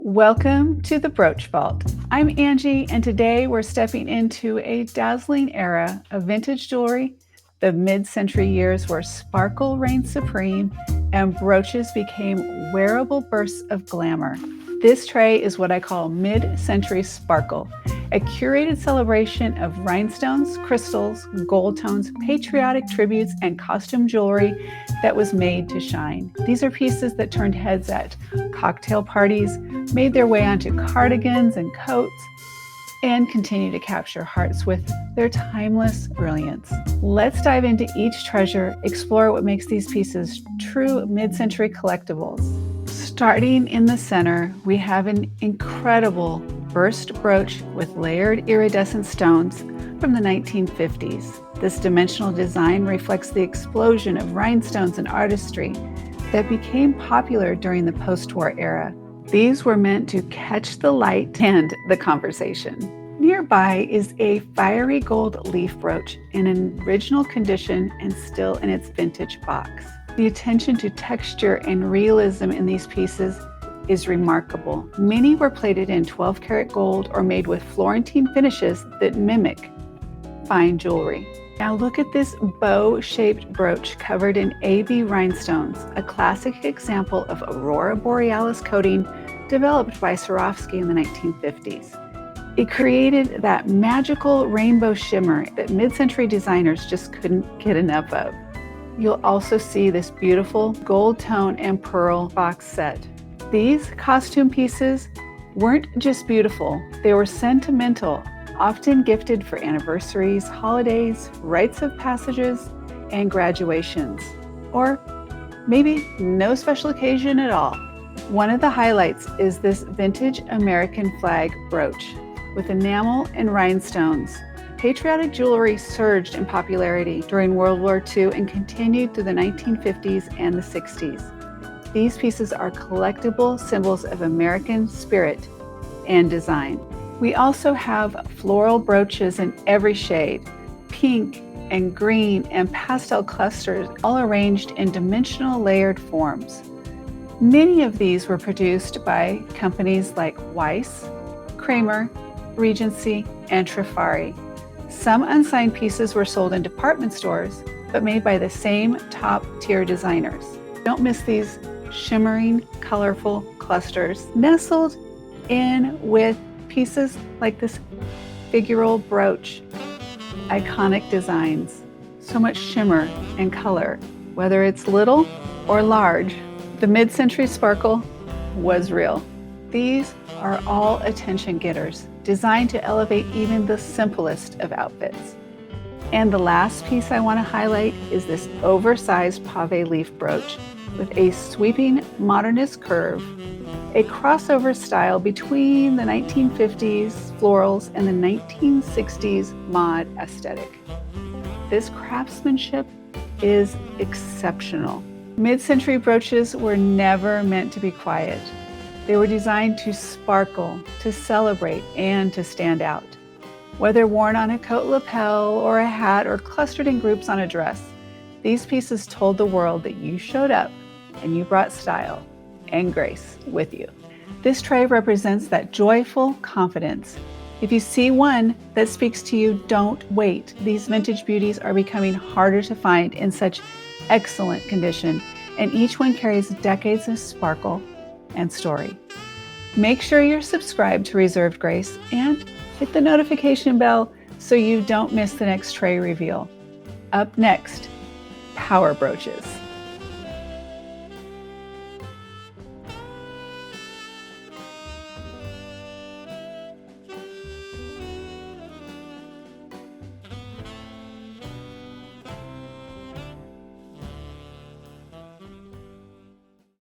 Welcome to the Brooch Vault. I'm Angie, and today we're stepping into a dazzling era of vintage jewelry, the mid-century years where sparkle reigned supreme and brooches became wearable bursts of glamour. This tray is what I call mid-century sparkle, a curated celebration of rhinestones, crystals, gold tones, patriotic tributes, and costume jewelry that was made to shine. These are pieces that turned heads at cocktail parties, made their way onto cardigans and coats, and continue to capture hearts with their timeless brilliance. Let's dive into each treasure, explore what makes these pieces true mid-century collectibles. Starting in the center, we have an incredible burst brooch with layered iridescent stones from the 1950s. This dimensional design reflects the explosion of rhinestones and artistry that became popular during the post-war era. These were meant to catch the light and the conversation. Nearby is a fiery gold leaf brooch in an original condition and still in its vintage box. The attention to texture and realism in these pieces is remarkable. Many were plated in 12-karat gold or made with Florentine finishes that mimic fine jewelry. Now look at this bow-shaped brooch covered in AB rhinestones, a classic example of aurora borealis coating developed by Swarovski in the 1950s. It created that magical rainbow shimmer that mid-century designers just couldn't get enough of. You'll also see this beautiful gold tone and pearl box set. These costume pieces weren't just beautiful, they were sentimental, often gifted for anniversaries, holidays, rites of passages, and graduations, or maybe no special occasion at all. One of the highlights is this vintage American flag brooch with enamel and rhinestones. Patriotic jewelry surged in popularity during World War II and continued through the 1950s and the 60s. These pieces are collectible symbols of American spirit and design. We also have floral brooches in every shade, pink and green and pastel clusters, all arranged in dimensional layered forms. Many of these were produced by companies like Weiss, Kramer, Regency, and Trifari. Some unsigned pieces were sold in department stores, but made by the same top-tier designers. Don't miss these shimmering, colorful clusters nestled in with pieces like this figural brooch. Iconic designs, so much shimmer and color. Whether it's little or large, the mid-century sparkle was real. These are all attention getters, designed to elevate even the simplest of outfits. And the last piece I want to highlight is this oversized pavé leaf brooch with a sweeping modernist curve, a crossover style between the 1950s florals and the 1960s mod aesthetic. This craftsmanship is exceptional. Mid-century brooches were never meant to be quiet. They were designed to sparkle, to celebrate, and to stand out. Whether worn on a coat lapel or a hat or clustered in groups on a dress, these pieces told the world that you showed up and you brought style and grace with you. This tray represents that joyful confidence. If you see one that speaks to you, don't wait. These vintage beauties are becoming harder to find in such excellent condition, and each one carries decades of sparkle and story. Make sure you're subscribed to Reserved Grace and hit the notification bell so you don't miss the next tray reveal. Up next, power brooches.